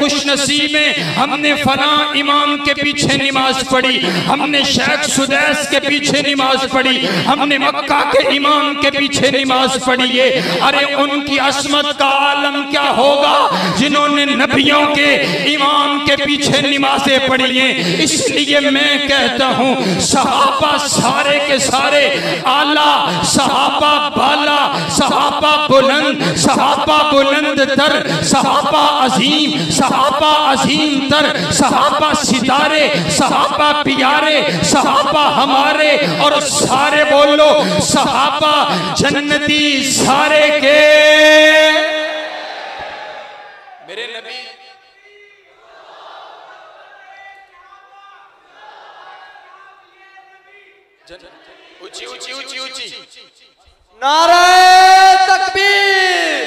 खुश नसीब हैं, हमने फला इमाम के पीछे नमाज पढ़ी, हमने शेख सुदैस के पीछे नमाज पढ़ी, हमने मक्का के इमाम के पीछे नमाज पढ़ी है। अरे उनकी असमत का आलम क्या होगा जिन्होंने नबियों के इमाम के पीछे नमाजें पढ़ी हैं। इसलिए मैं कहता हूँ सहाबा सारे के सारे आला, सहाबा बाला, सहाबा बुलंद, सहाबा बुलंद तर, सहाबा अजीम, सहाबा अजीम तर, सहाबा सितारे, सहाबा प्यारे, सहाबा हमारे, और सारे बोलो सहाबा जन्नती सारे के। मेरे नबी ऊंची ऊंची ऊंची ऊंची नारे तकबीर,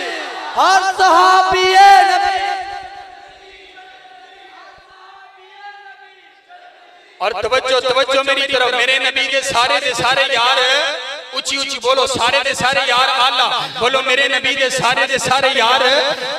हर सहाबीए नबी। और तवज्जो तवज्जो मेरी तरफ, मेरे नबी के सारे यार ऊंची ऊंची बोलो, सारे दे सारे यार आला बोलो, मेरे नबी के सारे यार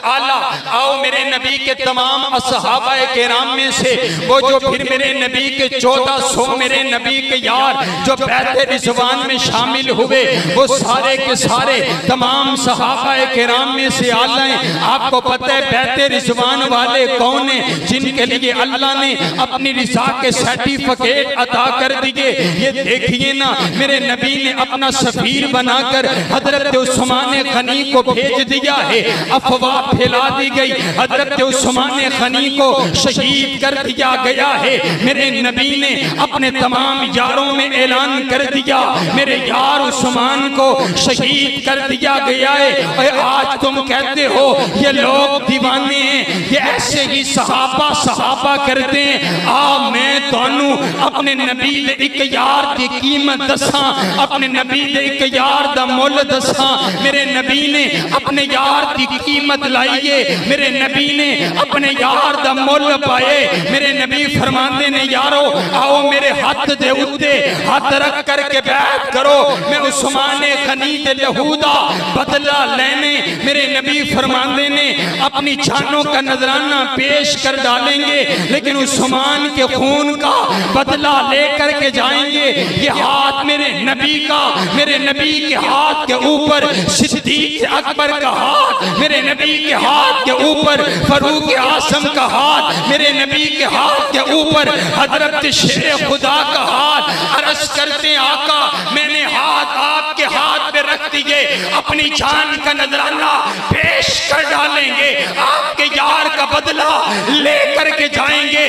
आला। आओ मेरे नबी के तमाम असहाबाए किराम में से वो जो फिर मेरे नबी के 1400 मेरे नबी के यार जो बैते रिजवान में शामिल हुए, वो सारे के सारे तमाम सहाबाए किराम में से आला हैं। आपको पता है बैते रिजवान वाले कौन है? जिनके लिए अल्लाह ने अपनी रिजा के सर्टिफिकेट अता कर दिए। ये देखिए ना, मेरे नबी ने अपना सफीर बनाकर हजरत उस्मान गनी को भेज दिया है। अफवाह फैला दी गई, हजरत उस्मान गनी को शहीद कर दिया गया है। मेरे नबी ने अपने तमाम यारों में ऐलान कर दिया, मेरे यार उस्मान को शहीद कर दिया गया है। और आज तुम कहते हो ये लोग दीवाने हैं, ये ऐसे ही सहाबा करते हैं। आ मैं तानू अपने नबी दे एक यार की कीमत दसा, अपने नबी दे एक यार दा मुल दसा। मेरे नबी ने अपने यार की कीमत लाइए, मेरे नबी ने अपने यार दा मुल पाए। मेरे नबी फरमाते ने यारो आओ मेरे हाथ दे उत्ते हाथ रख करके बैठ करो, मैं उस्मान गनी दे लहूदा बदला लेने। मेरे नबी फरमाते ने अपनी जानों का नजराना पेश कर डालेंगे, लेकिन उस्मान के खून का बदला लेकर के जाएंगे। ये हाथ मेरे नबी का, मेरे नबी के हाथ के ऊपर सिद्दीक अकबर का हाथ, मेरे नबी के हाथ के ऊपर फारूक आजम का हाथ, मेरे नबी के हाथ के ऊपर हजरत शेर खुदा का हाथ। अर्ज करते आका मैंने हाथ आपके हाथ पे रख दिए, अपनी जान का नजराना पेश कर डालेंगे, आपके यार का बदला लेकर के जाएंगे।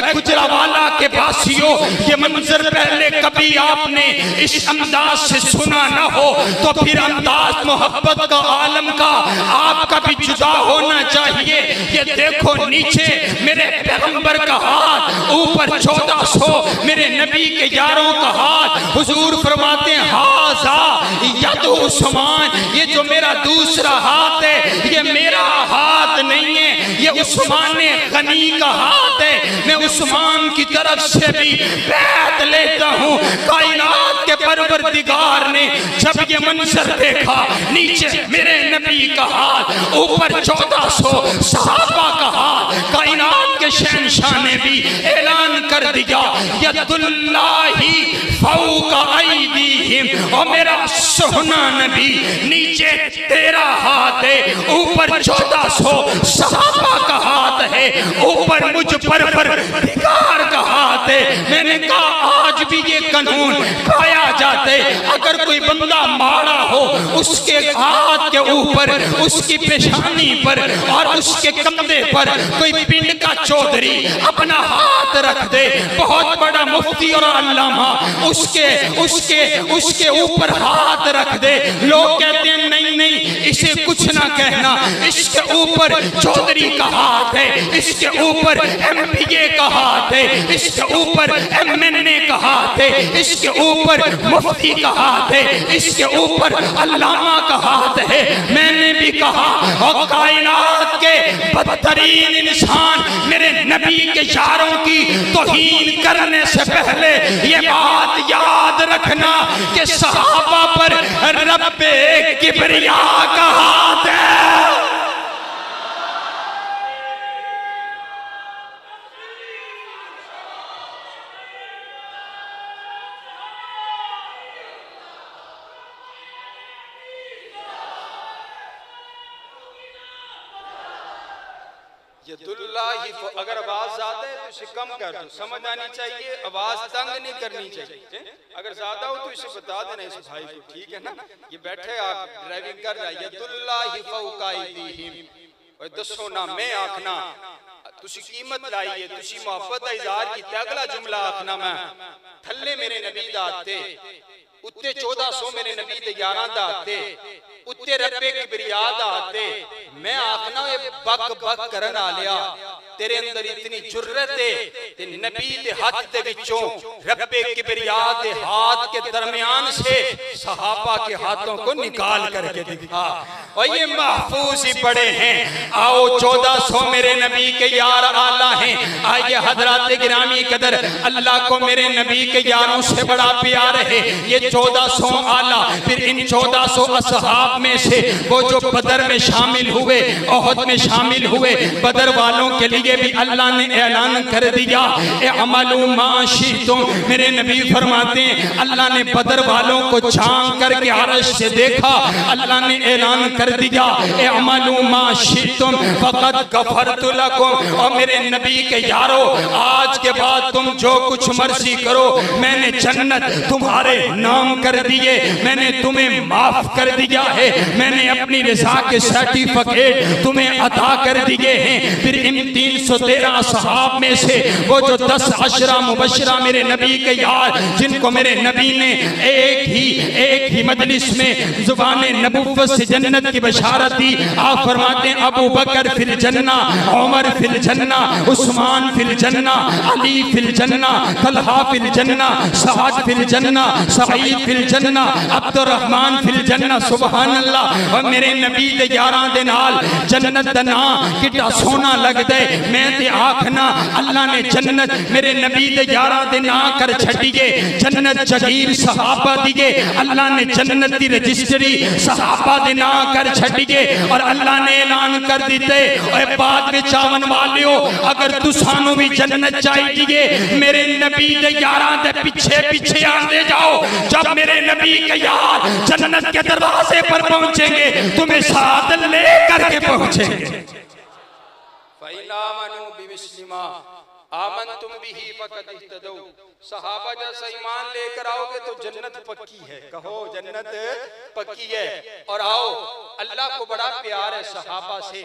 गुजरावाला के वासियों, ये मंजर पहले कभी आपने इस अंदाज से सुना ना हो, तो फिर अंदाज मोहब्बत का आलम का आपका भी जुदा होना चाहिए। ये देखो नीचे मेरे पैगंबर का हाथ, ऊपर 1400 मेरे नबी के यारों का हाथ। हुजूर फरमाते हैं हाजा यद उस्मान, ये जो मेरा दूसरा हाथ है ये मेरा हाथ नहीं है, ये उस्मान गनी का हाथ है। मैं उस्मान की तरफ से भी बैत लेता हूँ। कायनात के परवरदिगार ने जब ये मंजर देखा, नीचे मेरे नबी का हाथ, ऊपर 1400 सहाबा का हाथ, कायनात के शहंशाह ने भी ऐलान कर दिया यदुल्लाही फौका ऐदीहिम, और मेरा सोहना नबी नीचे तेरा हाथ है, ऊपर 1400 सहाबा का हाथ है, ऊपर मुझ परवरदिगार का हाथ है। मैंने कहा आज भी ये कानून पाया जाते, अगर कोई बंदा मारा हो उसके हाथ के ऊपर, उसकी पेशानी पर और उसके कंधे पर कोई पिंड का चौधरी अपना हाथ रख दे, बहुत बड़ा मुफ्ती और अल्लामा उसके उसके उसके ऊपर हाथ रख दे, लोग कहते हैं नहीं नहीं इसे कुछ ना कहना, इसके ऊपर चौधरी का हाथ है, इसके ऊपर MBA का हाथ है, इसके ऊपर MNA का हाथ है, इसके ऊपर मुफ्ती का हाथ है, इसके ऊपर अल्लामा का हाथ है। मैंने भी कहा और कायनात के बदतरीन इंसान मेरे नबी के यारों की तौहीन करने से पहले ये बात याद रखना कि सहाबा पर रब्बे किबरिया का हाथ है। यदुल्लाहि अगर आवाज ज्यादा है तो इसे कम कर दो, समझ आनी चाहिए, आवाज तंग नहीं करनी चाहिए। अगर ज्यादा हो तो इसे बता देना इस भाई को, ठीक है ना। ये बैठे आप ड्राइविंग कर रहा है, यदुल्लाहि फौका अयदीहिम, और दसो ना मैं आखना तुसी कीमत लाई है, तुसी मोहब्बत का इजहार किया, अगला जुमला आखना मैं थल्ले मेरे नबी दा आते उत्ते 1400 मेरे नबी दे यारां दा आते उत्ते रब्बे किबरिया दा आते, मैं आखना ये बक बक करन आ लिया, तेरे अंदर इतनी जुर्रत है ते नबी दे हाथ दे विचों रब्बे किबरिया दे हाथ के दरमियान से सहाबा के हाथों को निकाल करके दिखा, और ये महफूज ही पड़े हैं। आओ 1400 मेरे नबी के यार आला हैं, आइए हजरात गिरामी कदर, अल्लाह को मेरे नबी के यारों से बड़ा प्यार है। ये 1400 आला, फिर इन 1400 असहाब में से वो जो बदर में शामिल हुए, ओहद में शामिल हुए, बदर वालों के लिए भी अल्लाह ने ऐलान कर दिया, ए अमलू माशी, तुम मेरे नबी फरमाते हैं अल्लाह ने बदर वालों को झांक करके अर्श से देखा, अल्लाह ने ऐलान कर दिया, ए अमलू माशी तुम फकत गफरतु लकुम, और मेरे नबी के यारो आज के बाद तुम जो कुछ मर्जी करो, मैंने जन्नत तुम्हारे नाम कर दिए, मैंने तुम्हें माफ कर दिया है, मैंने अपनी रज़ा के सर्टिफिकेट तुम्हें अता कर दिए हैं। फिर इन 313 सहाब में से वो जो 10 अशरा मुबशरा मेरे नबी के यार, जिनको मेरे नबी ने एक ही मजलिस में जुबाने नबुव्वत से जन्नत की बशारत दी। आप फरमाते हैं अबू बकर फिल जन्ना, उमर फिल जन्ना, उस्मान फिल जन्ना, अली फिल जन्ना, तलहा फिल जन्ना, सअद फिल जन्ना, सईद फिल जन्ना, अब्दुर्रहमान फिल जन्ना। सुभान अल्लाह। और मेरे नबी दे यारां दे नाल जन्नत दा नाम कितना सोना लगदा है। मैं ते आखना अल्लाह ने जन्नत मेरे नबी दे यारां दे नाम कर छड्डीए, जन्नत जगीर सहाबा दिए, अल्लाह ने जन्नत दी रजिस्ट्री सहाबा दे नाम कर छड्डीए, और अल्लाह ने ऐलान कर दिते और बाद में चावन वालियो अगर तुसानू भी जन्नत चाहिए मेरे नबी दे यारां दे पीछे पीछे आते जाओ। जब मेरे नबी के यार जन्नत के दरवाजे पर पहुंचेंगे तुम्हें साथ ले करके पहुंचेंगे। आमन तुम भी ही फकत इhtदौ, सहाबा जैसा ईमान लेकर आओगे तो जन्नत पक्की है। कहो जन्नत पक्की है। और आओ अल्लाह को बड़ा प्यार है सहाबा से।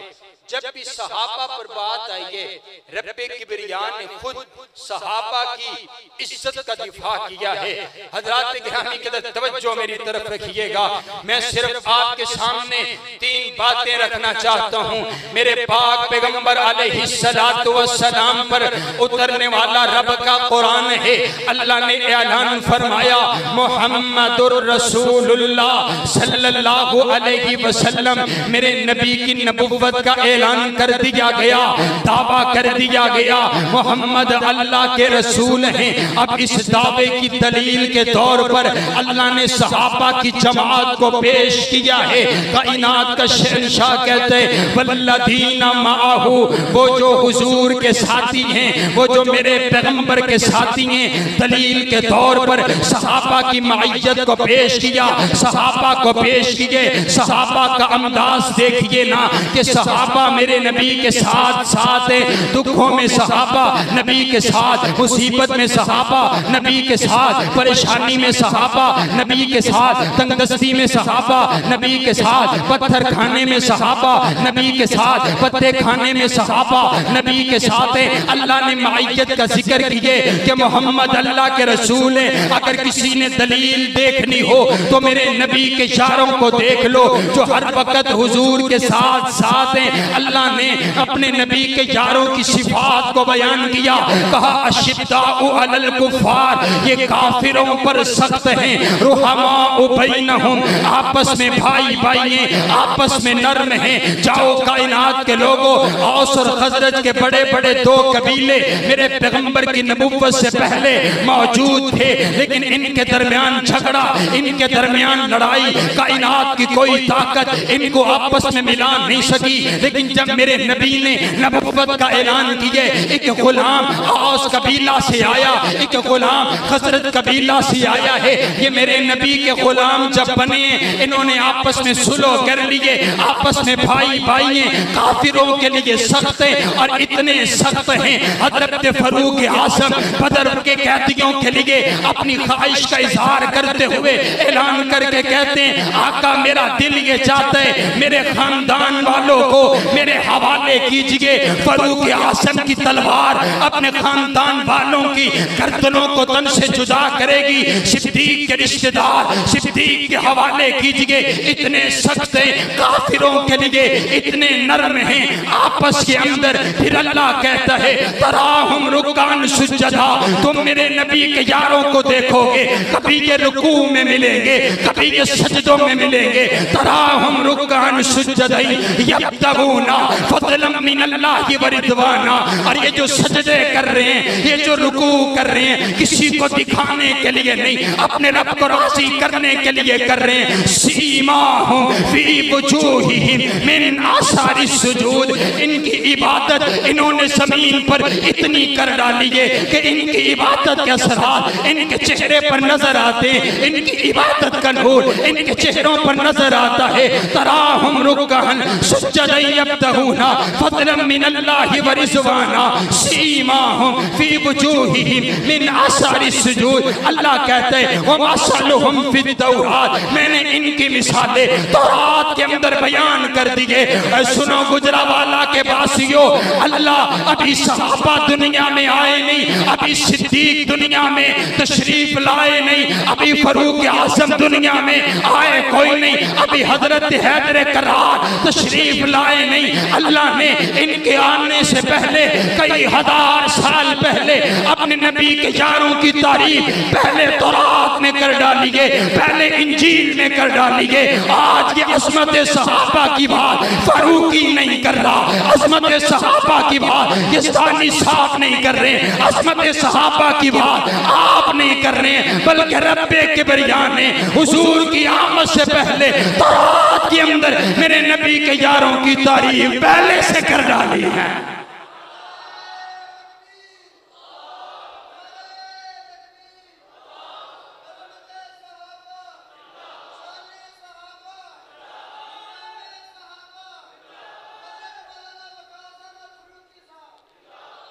जब भी सहाबा पर बात आई है रब्बे किबरिया ने खुद सहाबा की इज्जत का दिफा किया है। हजरात गिरामी के तवज्जो मेरी तरफ रखिएगा। मैं सिर्फ आपके सामने 3 बातें रखना चाहता हूँ। मेरे पाक पैगंबर अलैहिस्सलातु वस्सलाम पर उतरने वाला रब का कुरान है। अल्लाह ने ऐलान फरमाया मुहम्मदुर रसूलुल्लाह सल्लल्लाहु अलैहि वसल्लम, मेरे नबी की नबुव्वत का ऐलान कर दिया गया, दावा कर दिया गया मोहम्मद अल्लाह के रसूल हैं। अब इस दावे की दलील के तौर पर अल्लाह ने सहाबा की जमात को पेश किया है। कायनात का शहंशाह कहते हैं वल्लदीना माअहू, वो जो हुजूर के साथी हैं, वो जो मेरे पैगंबर के साथी हैं। दलील के तौर पर सहाबा की माइयत को पेश किया, सहाबा को पेश किए। सहाबा का अंदाज देखिए ना कि सहाबा मेरे नबी के साथ साथ है, दुखों में सहाबा नबी के साथ, मुसीबत में सहाबा नबी के साथ, परेशानी में सहाबा नबी के साथ, तंगदस्ती में सहाबा नबी के साथ, पत्थर खाने में सहाबा नबी के साथ, पत्ते खाने में सहाबा नबी के साथ है। अल्लाह ने माइयत का जिक्र किए कि मोहम्मद अल्लाह के रसूल है। अगर किसी ने दलील देखनी हो तो मेरे नबी के यारों को देख लो जो हर वक्त हुजूर के साथ साथ हैं। अल्लाह ने अपने नबी के यारों की सिफात को बयान किया, कहा अशिद्दाउ अलल कुफ्फार, ये काफिरों पर सख्त हैं, रुहमाउ बैनहुम, आपस में भाई भाई हैं, आपस में नर्म हैं। जाओ कायनात के लोगों, औस और खजरज के बड़े बड़े 2 कबीले मेरे पैगंबर की नबुव्वत से पहले मौजूद थे, लेकिन इनके दरमियान झगड़ा, इनके दरमियान लड़ाई, कायनात की कोई ताकत इनको आपस में मिला नहीं सकी। लेकिन जब मेरे नबी ने नबुव्वत का ऐलान किए, एक गुलाम औस कबीला से आया, एक गुलाम खजरत कबीला से आया है, ये मेरे नबी के गुलाम जब बने इन्होंने आपस में सुलह कर लिए, आपस में भाई भाई हैं, काफिरों के लिए सख्त हैं और इतने सख्त हैं हजरत फरूक आज़म बदर के कैदियों के लिए अपनी ख्वाहिश का इजहार करते हुए ऐलान करके कहते हैं, आका मेरा दिल ये चाहता है मेरे खानदान वालों को मेरे हवाले कीजिए। फरूक आज़म की तलवार अपने खानदान वालों की गर्दनों को तन से जुदा करेगी, सिद्दीक के रिश्तेदार सिद्दीक के हवाले कीजिए। इतने सख्त हैं काफिरों के लिए, इतने नरम हैं आपस के अंदर। फिर अल्लाह कहता है तराहुम रुकान सुजदा, तुम मेरे नबी के यारों को देखोगे, कभी ये रुकू में मिलेंगे, कभी ये सजदों में मिलेंगे। तराहुम रुकान सुजदा यब्तगूना फज़लन मिनल्लाहि व रिज़वाना, और ये जो सजदे कर रहे हैं, ये जो रुकू कर रहे हैं, किसी को दिखाने के लिए नहीं, अपने रब को राज़ी करने के लिए कर रहे हैं। सीमाहुम फी वजूहिहिम मिन आसारि सुजूद, इनकी इबादत इन्होंने जमीन पर इतनी कर डाली है कि इनकी इबादत के असरात इनके चेहरे पर नजर आते हैं, इनकी इबादत का नूर इनके चेहरों पर नजर आता है। तराहुम रुकअन सुज्जदन यब्तगूना फज़लन मिनल्लाहि व रिज़वाना सीमाहुम फी वजूहिहिम मिन आसारि सुजूद। अल्लाह कहते हैं व मसलुहुम फित तौरात, मैंने इनकी मिसालें तौरात के अंदर बयान कर दी है। सुनो गुजरावाला के वासियों, अल्लाह अभी सहाबा दुनिया में आए नहीं, अभी सिद्दीक दुनिया में तशरीफ लाए नहीं, अभी फरूक आज़म दुनिया में आए कोई नहीं, अभी हजरत हैदर करार तशरीफ लाए नहीं। अल्लाह ने इनके आने से पहले कई हजार साल पहले अपने नबी के यारों की तारीफ पहले तौरात में कर डाली है, पहले इंजील में कर डाली है। आज ये अज़मत सहाबा की बात फरूकी नहीं कर रहा, अज़मत सहाबा की बात ये सानी साहब नहीं कर रहे, अज़मत सहाबा की बात आप नहीं कर रहे हैं, बल्कि रब्बे किबरिया ने हुजूर की आमद से पहले तौरात के अंदर मेरे नबी के यारों की तारीफ पहले से कर डाली है।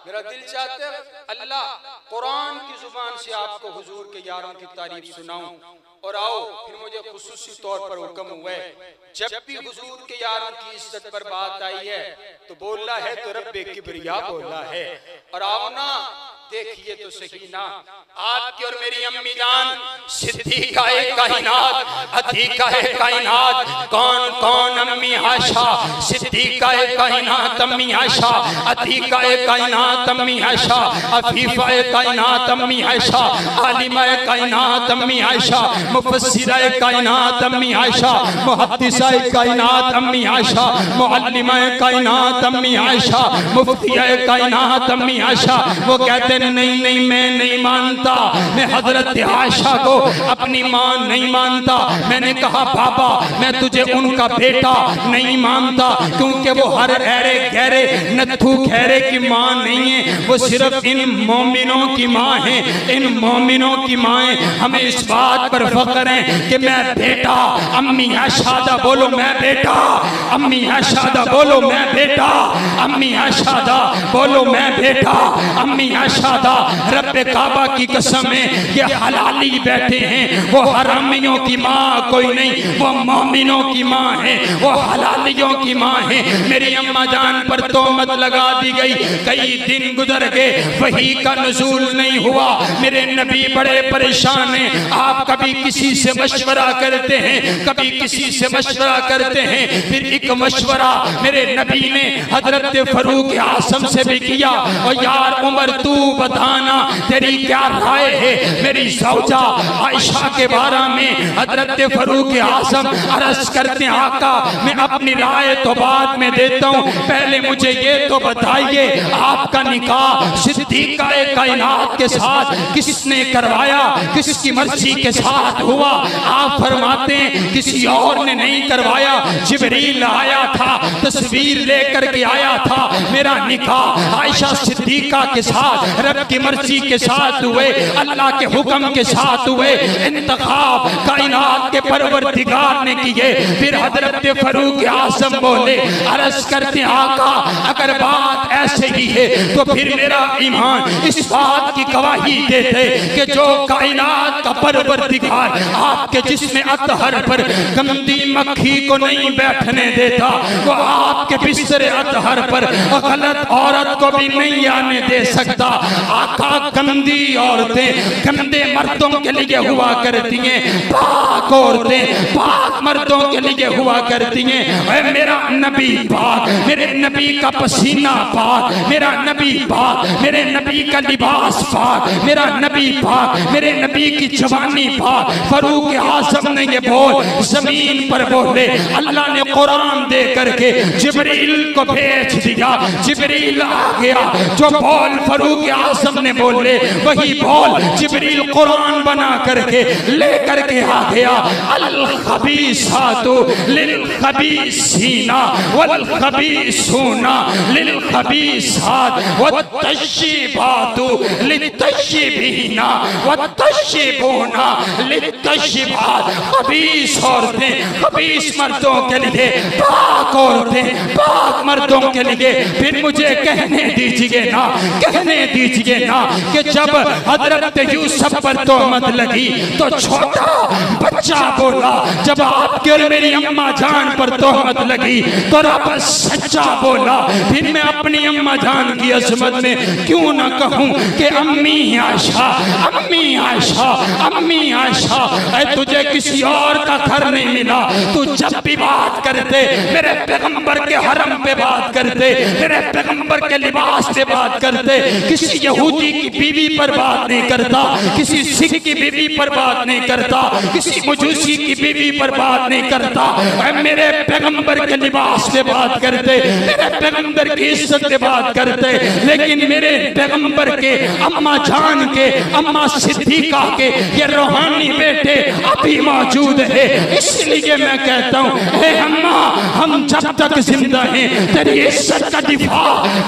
मेरा दिल चाहता है अल्लाह कुरान की जुबान से आपको हुजूर के यारों की तारीफ सुनाऊं। और आओ फिर मुझे खुसूसी तौर पर हुक्म हुआ है, जब भी हुजूर के यारों की इज्जत पर बात आई है तो बोलना है तो रब्बे किबरिया बोलना है। और आओ ना देखिए तो सही ना, आपकी और मेरी अम्मी जान सिद्दीका कायनात अतीका कायनात, कौन कौन अम्मी आयशा, सिद्दीका कायनात अम्मी आयशा, अतीका कायनात अम्मी आयशा, अफीफा कायनात अम्मी आयशा, आलिमा कायनात अम्मी आयशा, मुफस्सिरा कायनात अम्मी आयशा, मुहद्दिसा कायनात अम्मी आयशा, मुअल्लिमा कायनात अम्मी आयशा, मुफ्तिया कायनात अम्मी आयशा। वो कहते नहीं नहीं मैं नहीं मानता, मैं हजरत आयशा को अपनी मां नहीं मानता। मैंने कहा बाबा मैं तुझे उनका बेटा नहीं मानता, क्योंकि वो हर ऐरे गहरे नथु खैरे की मां नहीं है, वो सिर्फ इन मोमिनों की मां है, इन मोमिनों की माएँ। हमें इस बात पर फख्र है कि मैं बेटा, अम्मी आयशा बोलो मैं बेटा, अम्मी आयशा बोलो मैं बेटा, अम्मी आयशा बोलो मैं बेटा, अम्मी आयशा रब्बे काबा की कसम है ये हलाली बैठे हैं, वो हरामियों की माँ कोई नहीं, वो मोमिनों की माँ है, वो हलालियों की माँ है। मेरी अम्मा जान पर तोहमत लगा दी गई, कई दिन गुजर गए वही का नुज़ूल नहीं हुआ। मेरे नबी बड़े परेशान हैं। आप कभी किसी से मशवरा करते हैं, कभी किसी से मशवरा करते हैं, फिर एक मशवरा मेरे नबी ने हजरत फरूक आज़म से भी किया। और यार उमर तू बताना तेरी क्या राय है मेरी सौजा आयशा के बारे में। हजरत फारूक आज़म अर्ज करते हैं आका मैं अपनी राय तो बाद में देता हूँ, पहले मुझे ये तो बताइए आपका निकाह सिद्दीक़ा कायनात के साथ किसने करवाया, किसकी मर्जी के साथ हुआ? आप फरमाते हैं किसी और ने नहीं करवाया, जिब्रील आया था, तस्वीर लेकर के आया था। मेरा निकाह आयशा सिद्दीक़ा के साथ रब की मर्जी के साथ हुए, अल्लाह के हुक्म के साथ हुए, इंतखाब कायनात के परवरदिगार ने किए। फिर हजरत फारूक आज़म बोले अर्ज करते आका अगर बात ऐसे ही है तो फिर मेरा ईमान इस बात की गवाही देते कि जो कायनात का परवरदिगार आपके जिस्म अतहर पर गंदी मक्खी को नहीं बैठने देता, वो आपके बिस्तर अतहर पर गलत औरत को भी नहीं आने दे सकता। आका गंदी औरतें गंदे मर्दों के लिए हुआ करती हैं, पाक औरतें पाक मर्दों के लिए हुआ करती हैं। मेरा नबी पाक, मेरे नबी का पसीना पाक, मेरा नबी पाक, मेरे नबी का लिबास पाक, मेरा नबी पाक, मेरे नबी की जवानी पाक। फारूक आज़म ने ये बोल जमीन पर बोले, अल्लाह ने कुरान दे करके जिब्रील को भेज दिया, जिब्रील आ गया। जो बोल फारूक आज़म ने बोले वही बोल जिब्रील कुरान बना करके ले करके आ गया। अल खबीसातु लिल खबीसीना वल खबीसूना लिल खबीसात वत्तश्शिबातु लित्तश्शिबीना वत्तश्शिबूना लित्तश्शिबात। खबीस औरतें खबीस मर्दों के लिए, पाक औरतें पाक मर्दों के लिए। फिर मुझे कहने दीजिए ना, कहने दीजिए ना कि जब हजरत यूसुफ पर तोहमत लगी तो छोटा बच्चा बोला, जब आपके और मेरी अम्मा जान पर तोहमत लगी तो रब सच्चा बोला। फिर मैं अपनी अम्मा जान की अजमत में क्यों ना कहूं कि अम्मी आयशा, अम्मी आयशा, अम्मी आयशा। तुझे किसी और का घर नहीं मिला, तू जब भी बात करते मेरे पैगंबर के हरम पे बात करते, मेरे पैगंबर के लिबास पे बात करते, किसी यहूदी की बीवी पर बात नहीं करता, किसी सिख की बीवी पर बात नहीं करता, किसी मजूसी की बीवी पर बात नहीं करता। मेरे पैगंबर के लिबास पे बात करते, मेरे पैगंबर की इज्जत पे बात करते। लेकिन मेरे पैगंबर के अम्मा जान के, अम्मा सिद्दीक़ा के ये रूहानी बेटे अभी मौजूद है, इसलिए मैं कहता हूँ हे अम्मा, हम जब तक जिंदा हैं तेरी इज्जत का दिफा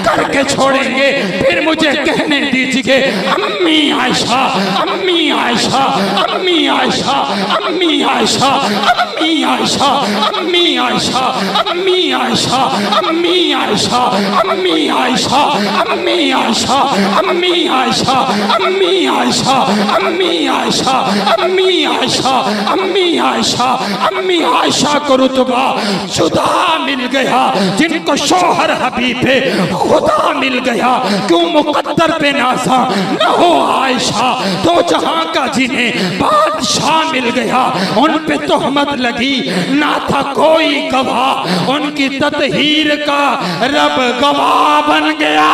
करके छोड़ेंगे। फिर मुझे कहने दीजिए अम्मी आयशा, अम्मी आयशा, अम्मी आयशा, अम्मी आयशा, अम्मी आयशा, अम्मी आयशा, अम्मी आयशा, अम्मी आयशा, अम्मी आयशा, अम्मी आयशा, अम्मी आयशा, अम्मी आयशा, अम्मी आयशा, अम्मी आयशा, अम्मी आयशा, अम्मी आयशा को रुतबा जुदा मिल गया जिनको शोहर हबीब पे खुदा मिल गया। क्यों मुकद्दर पे नाज़ा न हो आयशा, तो जहां का जिन्हें बादशाह मिल गया उन पे तोहमत लगी, ना था कोई गवाह, उनकी ततहीर का रब गवाह बन गया।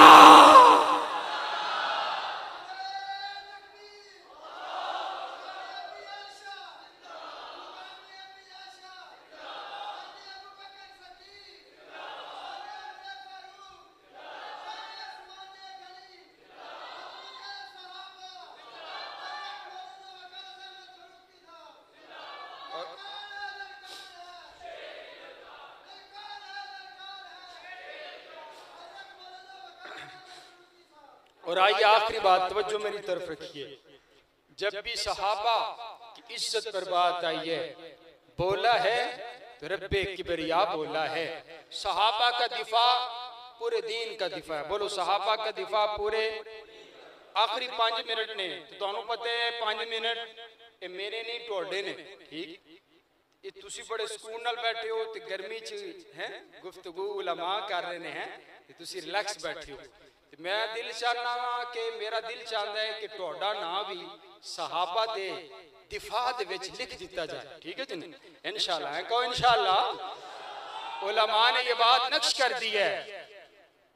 और आइए आखिरी बात तवज्जो मेरी तरफ रखिए। जब भी सहाबा की इज्जत पर बात आई है, बोला है तो रब्बे किबरिया बोला है। सहाबा का दिफा पूरे दीन का दिफा है। बोलो सहाबा का दिफा पूरे। आखिरी 5 मिनट ने तो पता है 5 मिनट मेरे नहीं टोडे ने, ठीक ये तुसी बड़े सुकून नाल बैठे हो ते गर्मी च हैं गुफ्तगू उलमा कर रहे हैं ते तुसी रिलैक्स बैठे हो। मैं दिल चाहना कि मेरा दिल चाहता है कि टोडा ना भी सहाबा दे दिफा दे विच लिख दिता जाए, ठीक है जी इंशाल्लाह। है को इंशाल्लाह। उलमा ने ये बात नक्श कर दी है।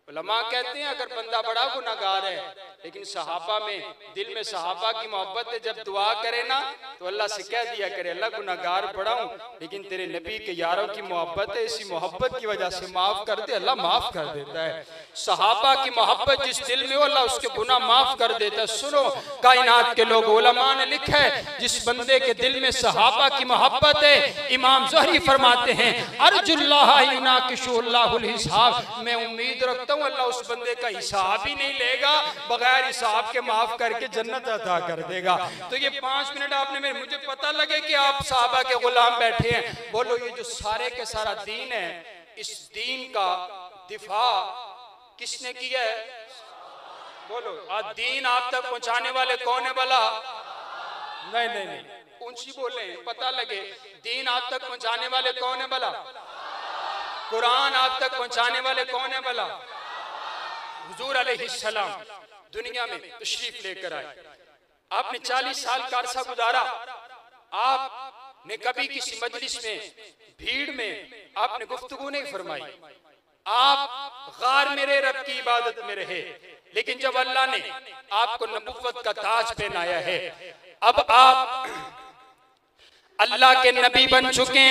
उलमा कहते हैं अगर बंदा बड़ा गुनाहगार है लेकिन सहाबा में दिल में सहाबा की मोहब्बत है। जब दुआ करे ना तो अल्लाह से कह दिया करे अल्लाह गुनाहगार पड़ा हूं, लेकिन तेरे नबी के यारों की मोहब्बत है, इसी मोहब्बत की वजह से माफ कर दे। अल्लाह माफ कर देता है। सहाबा की मोहब्बत जिस दिल में हो अल्लाह उसके गुनाह माफ कर देता है। सुनो कायनात के लोग, उलमा ने लिखा है जिस बंदे के दिल में सहाबा की मोहब्बत है, इमाम ज़हरी फरमाते हैं अर्जुल्लाह युनाकिशुल्लाहुल हिसाब, मैं उम्मीद रखता हूँ अल्लाह उस बंदे का हिसाब ही नहीं लेगा, बगैर हिसाब के माफ करके जन्नत अता कर देगा। तो ये 5 मिनट आपने मुझे पता लगे कि आप सहाबा के गुलाम बैठे हैं। बोलो ये जो सारे के सारा दीन है, इस दीन का दिफा किसने किया है? बोलो आज दीन आप तक पहुंचाने वाले कौन है भला? नहीं नहीं नहीं, ऊंची बोले पता लगे। दीन आप तक पहुंचाने वाले कौन है भला? कुरान आप तक पहुंचाने वाले कौन है भला? हुजूर अलैहिस्सलाम दुनिया में तशरीफ लेकर आए। आपने 40 साल का अरसा गुजारा। आपने कभी किसी मजलिस में, भीड़ में आपने गुफ्तगू नहीं फरमाई। आप गार मेरे रब की इबादत में रहे। लेकिन जब अल्लाह ने आपको नबुव्वत का ताज पहनाया है, अब आप अल्लाह के नबी बन चुके,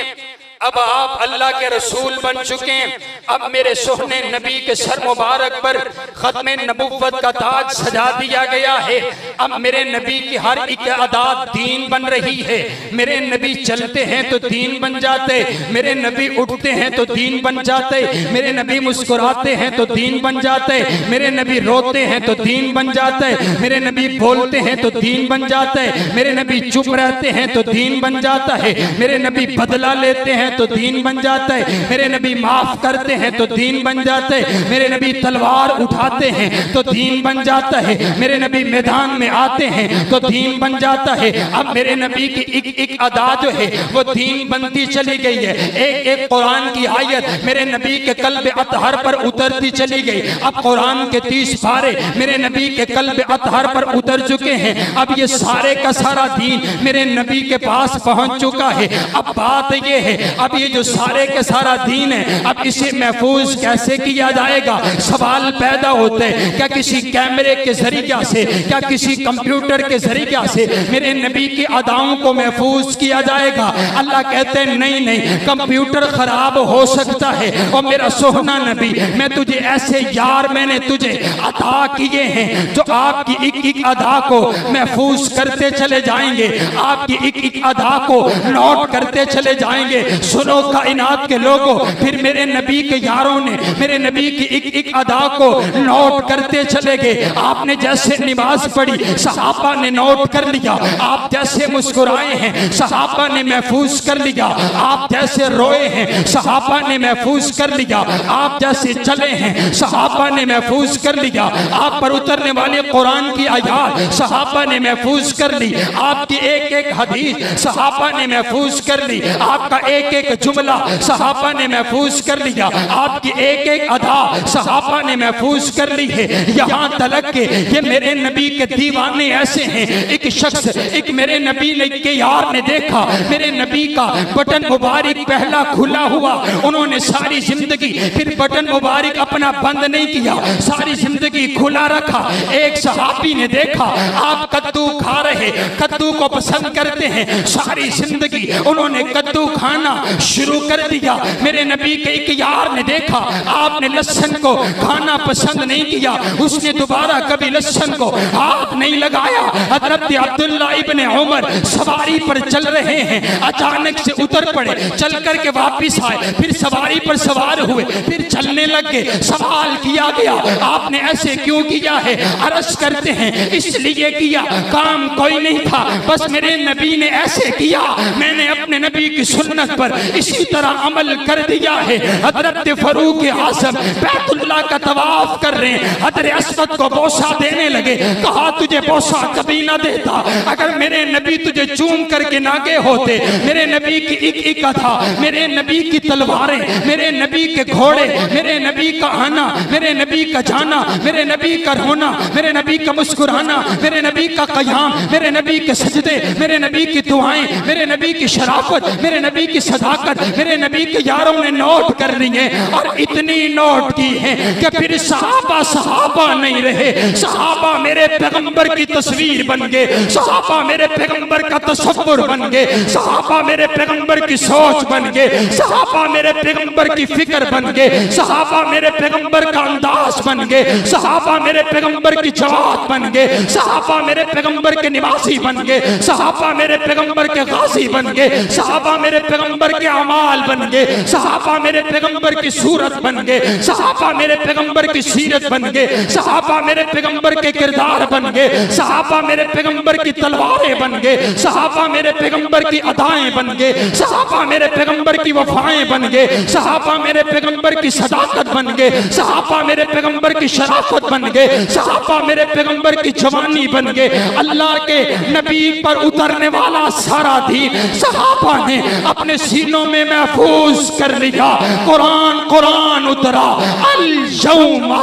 अब आप अल्लाह के रसूल बन चुके। अब मेरे सोहने नबी के सर मुबारक पर खत्मे नबुव्वत का ताज सजा दिया गया है। अब मेरे नबी की हर एक अदा दीन बन रही है। मेरे नबी चलते हैं तो दीन बन जाते, मेरे नबी उठते हैं तो दीन बन जाते, मेरे नबी मुस्कुराते हैं तो दीन बन जाते, मेरे नबी रोते हैं तो दीन बन जाते, मेरे नबी बोलते हैं तो दीन बन जाते, मेरे नबी चुप रहते हैं तो दीन बन जाता है, मेरे नबी बदला लेते हैं तो दीन बन जाता है, मेरे नबी माफ करते हैं तो दीन बन जाते हैं, मेरे नबी तलवार उठाते हैं तो दीन बन जाता है, मेरे नबी मैदान में आते हैं तो दीन बन जाता है। अब मेरे नबी की एक एक अदा जो है वो दीन बनती चली गई है। एक एक कुरान की आयत मेरे नबी के कल्ब अतहर पर उतरती चली गई। अब कुरान के 30 पारे मेरे नबी के कल्ब अतहर पर उतर चुके हैं। अब ये सारे का सारा दीन मेरे नबी के पास पहुंच चुका है। अब बात ये है, अब ये जो सारे के सारा दीन है, अब इसे महफूज कैसे किया जाएगा? सवाल पैदा होते हैं, क्या किसी कैमरे के जरिया से, क्या किसी कंप्यूटर के जरिया से मेरे नबी की अदाओं को महफूज किया जाएगा? अल्लाह कहते हैं नहीं नहीं, कंप्यूटर खराब हो सकता है और मेरा सोहना नबी, मैं तुझे ऐसे यार मैंने तुझे अता किए हैं जो आपकी एक एक अदा को महफूज करते चले जाएंगे, आपकी एक एक अदा को नोट करते चले जाएंगे। सुनो कायनात के लोगों, फिर मेरे नबी के यारों ने मेरे नबी की एक एक अदा को नोट करते चले गए। आपने जैसे नमाज पढ़ी सहाबा ने नोट कर लिया, आप जैसे मुस्कुराए हैं सहाबा ने महफूज कर लिया, आप जैसे रोए हैं सहाबा ने महफूज कर लिया, आप जैसे चले हैं सहाबा ने महफूज कर लिया, आप पर उतरने वाले कुरान की आयत सहाबा ने महफूज कर ली, आपकी एक एक हदीस सहाबा ने महफूज कर ली, आपका एक एक जुमला सहाबा ने महफूज कर लिया, आपकी एक एक अदा सहाबा ने महफूज कर ली है। यहाँ तलक के ये मेरे नबी के दीवाने ऐसे हैं। एक शख्स, एक मेरे नबी ने के यार ने देखा मेरे नबी का बटन मुबारक पहला खुला हुआ, उन्होंने सारी जिंदगी फिर बटन मुबारक अपना बंद नहीं किया, सारी जिंदगी खुला रखा। एक सहाबी ने देखा आप कद्दू खा रहे, कद्दू को पसंद करते हैं, सारी जिंदगी उन्होंने कद्दू खाना शुरू कर दिया। मेरे नबी के एक यार ने देखा आपने लहसुन को खाना पसंद नहीं किया, उसने दोबारा कभी लहसुन को हाथ नहीं लगाया। हजरत अब्दुल्ला इब्ने उमर सवारी पर चल रहे हैं, अचानक से उतर पड़े, चल करके वापिस आए, फिर सवारी पर सवार हुए, फिर चलने लग गए। सवाल किया गया आपने ऐसे क्यों किया है? अर्ज करते हैं इसलिए किया, काम कोई नहीं था, बस मेरे नबी ने ऐसे किया, मैंने अपने नबी की सुन्नत पर इसी तरह अमल कर दिया है। हजरत फरूक आज़म बैतुल्लाह का तवाफ कर रहे हैं, हजरत अस्वद को बोसा देने लगे, कहा तुझे बोसा कभी ना देता, अगर मेरे नबी तुझे चूम करके ना गए होते। मेरे नबी की एक एक अदा, मेरे नबी की तलवारें, मेरे नबी के घोड़े, मेरे नबी का आना, मेरे नबी का जाना, मेरे नबी का रोना, मेरे नबी का मुस्कुराना, मेरे नबी का कयाम, मेरे नबी के सजदे, मेरे नबी की दुआएं, मेरे नबी की शराफत, मेरे नबी की सदाकत मेरे नबी के यारों ने नोट कर ली है, और इतनी नोट की है कि फिर सहाबा नहीं रहे। सहाबा मेरे पैगंबर की तस्वीर बन गए, सहाबा मेरे पैगंबर का तसव्वुर बन गए, सहाबा मेरे पैगंबर की सोच बन गए, सहाबा मेरे पैगंबर की फिक्र बन गए, सहाबा मेरे पैगंबर का अंदाज बन गए, सहाबा मेरे पैगंबर की जवाब बन गए, सहाबा मेरे पैगंबर के निवासी बन गए, सहाबा मेरे पैगंबर के गाजी बन गए, सहाबा मेरे पैगंबर के अमाल बन गए, सहाबा मेरे पैगंबर की सूरत बन गए, सहाबा मेरे पैगंबर की सीरत बन गए, सहाबा मेरे पैगंबर के किरदार बन गए, सहाबा मेरे पैगंबर की तलवारें बन गए, सहाबा मेरे पैगंबर की अदाएं बन गए, सहाबा मेरे पैगंबर की वफाएं बन गए, सहाबा मेरे पैगंबर की सदाकत बन गए, सहाबा मेरे पैगंबर की शराफत बन गए, सहाबा मेरे पैगंबर की जवानी बन गए। अल्लाह के नबी पर उतरने वाला सारा दीन सहाबा ने अपने सीनों में महफूज कर लिया। कुरान उतरा, अल यौमा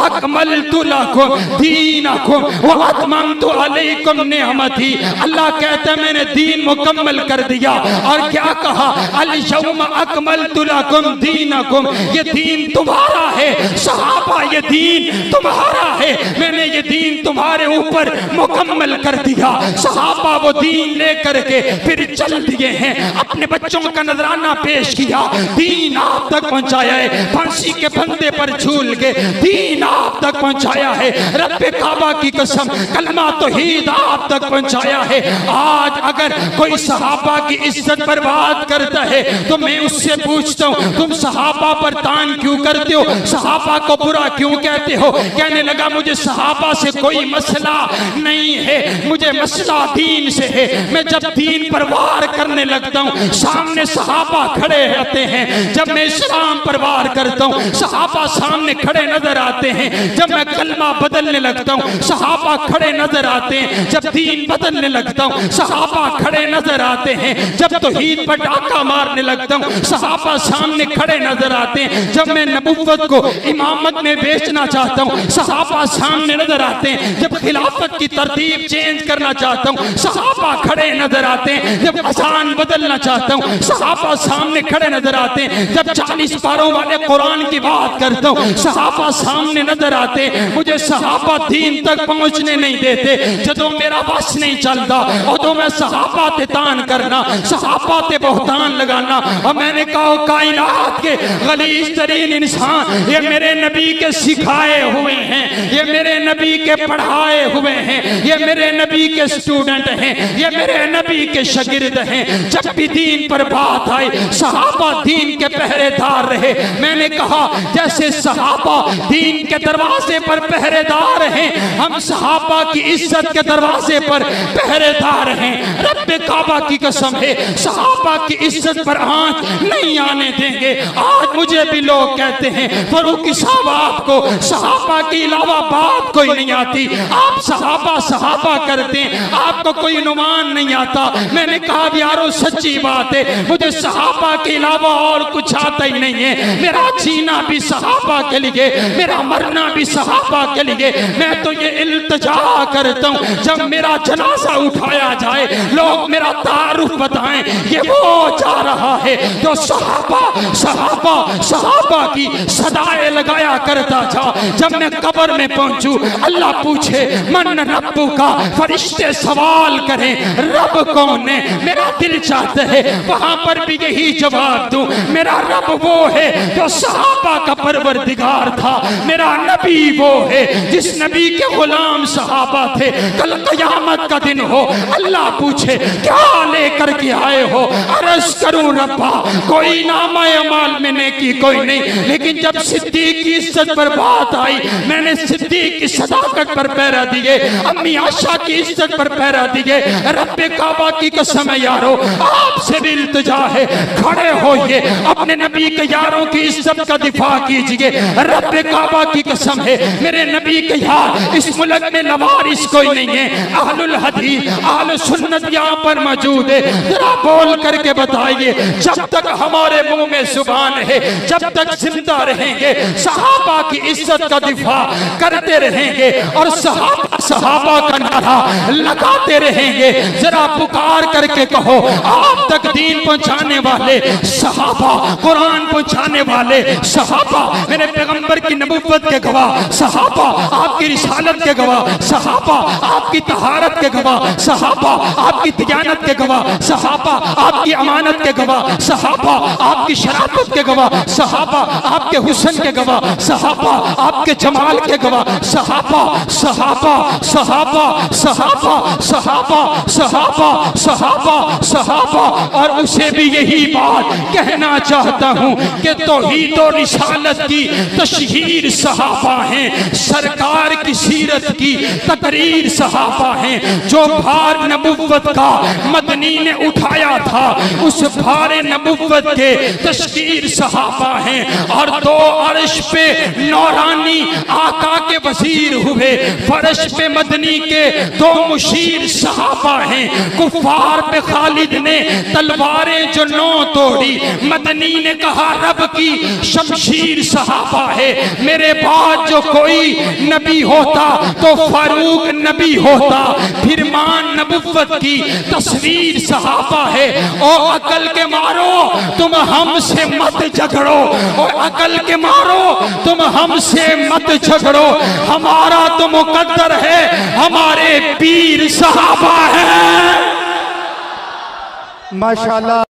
अकमलतु लकुम दीनकुम व अतममतु अलैकुम निअमती। अल्लाह कहता है मैंने दीन मुकम्मल कर दिया। और क्या कहा, अल यौमा अकमलतु लकुम दीनकुम, ये दीन तुम्हारा है सहाबा, ये दीन तुम्हारा है, मैंने ये दीन तुम्हारे ऊपर मुकम्मल कर दिया। सहाबा वो दीन लेकर के फिर चल दिए हैं, अपने बच्चों का नजराना पेश किया, दीन आप तक पहुंचाया है, फांसी के फंदे पर झूल के दीन आप तक पहुंचाया है, रब्बे काबा की कसम कलमा तौहीद आप तक पहुंचाया है। आज अगर कोई सहाबा की इज्जत बर्बाद करता है तो मैं उससे पूछता हूँ, तुम सहाबा पर तान क्यों करते हो, सहाबा को बुरा क्यों कहते हो? कहने लगा मुझे सहाबा से कोई मसला नहीं है, मुझे मसला दीन से है। मैं जब दीन पर वार करने लगता हूँ सामने सहाबा खड़े रहते हैं, जब मैं इस्लाम पर वार करता हूँ सहाबा सामने खड़े नजर आते हैं, जब मैं कलमा बदलने लगता हूँ सहाबा खड़े नजर आते हैं, जब दीन बदलने लगता हूँ सहाबा खड़े नजर आते हैं, जब तौहीद पर डाका मारने लगता हूँ सहाबा सामने खड़े नजर आते हैं, जब मैं नबुव्वत को इमामत में बेचना चाहता हूँ सहाबा सामने नजर आते हैं, जब खिलाफत की तरतीब चेंज करना चाहता हूँ सहाबा खड़े नजर आते हैं, जब अजान बदलना चाहता हूँ सहाबा सामने खड़े नजर आते हैं, जब 40 पारों वाले कुरान की बात करता हूँ सहाबा सामने नजर आते हैं। मुझे सहाबा दीन तक पहुँचने नहीं देते, जदों मेरा बस नहीं चलता उदों मैं सहाबा ते तान करना, सहाबा ते बहतान लगाना। और मैंने कहा कायनात के गलीज तरीन इंसान ये मेरे नबी के सिखाए हुए हैं, ये मेरे नबी के पढ़ाए हुए हैं, ये मेरे नबी के स्टूडेंट हैं, ये मेरे नबी के शागिर्द हैं। जब भी दीन पर बात आई सहाबा दीन के पहरेदार रहे। मैंने कहा जैसे सहाबा दीन के दरवाजे पर पहरेदार हैं, हम सहाबा की इज्जत के दरवाजे पर पहरेदार हैं। रब्बे काबा की कसम है सहाबा की इज्जत पर आंच नहीं आने देंगे। आज मुझे भी लोग कहते हैं फरूकी साहब आपको सहाबा के अलावा बात कोई नहीं आती, आप सहाबा करते हैं, आपको कोई नुमान नहीं आता। मैंने कहा यारो सच्ची बात है, मुझे सहाबा के अलावा और कुछ आता ही नहीं है। मेरा जीना भी सहाबा के लिए, मेरा मरना भी सहाबा के लिए। मैं तो ये इल्तिजा करता हूँ जब मेरा जनाजा उठाया जाए लोग मेरा तारुफ बताएं, ये वो जा रहा है जो सहाबा की सदाएं लगाया करता था। जब मैं कब्र में पहुंचूं अल्लाह पूछे मन रब्बु का, फरिश्ते सवाल करें रब कौन है, मेरा दिल चाहता है वहां पर भी यही जवाब दूं, मेरा रब वो है जो सहाबा का परवरदिगार था, मेरा नबी वो है जिस नबी के गुलाम सहाबा थे। कल क़यामत का दिन हो अल्लाह पूछे क्या लेकर के आए हो, अर्ज करूं रब्बा कोई नाम अमाल में नेकी कोई नहीं। लेकिन जब सिद्दीक की इज्जत पर बात आई मैंने सिद्दीक की सदाकत पर पहरा दिए, अम्मी आशा की इज्जत पर पहरा दिए। रब्बे काबा की कसम है यारो आपसे भी इल्तिजा है, खड़े होइए अपने नबी के यारों की इज्जत का दिफा कीजिए। रब्बे काबा की कसम है मेरे नबी के यार इस मुल्क में लवारिस कोई नहीं है। अहलुल हदीस अहलुल सुन्नत यहाँ पर मौजूद है, जरा बोल करके बताइए जब तक हमारे मुंह में जुबान है, जब तक जिंदा रहेंगे सहाबा की इज्जत का दिफा करते रहेंगे। रहेंगे और सहाबा सहाबा का नारा लगाते रहेंगे। जरा पुकार करके कहो, आप तक दीन पहुंचाने वाले सहाबा, कुरान पहुंचाने वाले सहाबा, मेरे पैगंबर की नबुव्वत के गवाह सहाबा, आपकी रिसालत के गवाह सहाबा, आपकी तहारत के गवाह सहाबा, आपकी दियानत के गवाह सहाबा, आपकी अमानत के गवाह सहाबा, आपकी शराफत के गवाह सहाबा, आपके हुस्न के गवाह सहाबा, आपके जमाल के गवाह सहाबा सहाबा सहाबा सहाबा सहाबा सहाबा सहाबा सहाबा। और उसे भी यही बात कहना चाहता हूँ कि तौहीद और रिसालत की तशहीर सहाबा हैं, सरकार की सीरत की तकरीर सहाबा हैं। जो भार नबुव्वत का मदनी ने उठाया था, उस भार नबुव्वत के तशहीर सहाबा हैं। और दो अर्श पे नौरानी आका के वजीर हुए, फर्श पे मदनी के दो मुशीर सहाबा हैं। कुफार पे खालिद ने तलवारें जो नौ तोड़ी, मदनी ने कहा रब की शमशीर सहाबा है। मेरे बाद जो कोई नबी होता तो फारूक नबी होता। फिर मान नबुव्वत की तस्वीर सहाबा है। और अकल के मारो तुम हमसे मत झगड़ो, और अकल के मारो तुम हमसे मत झगड़ो। हमारा तो मुकद्दर है, हमारे पीर सहाबा है। माशाल्लाह।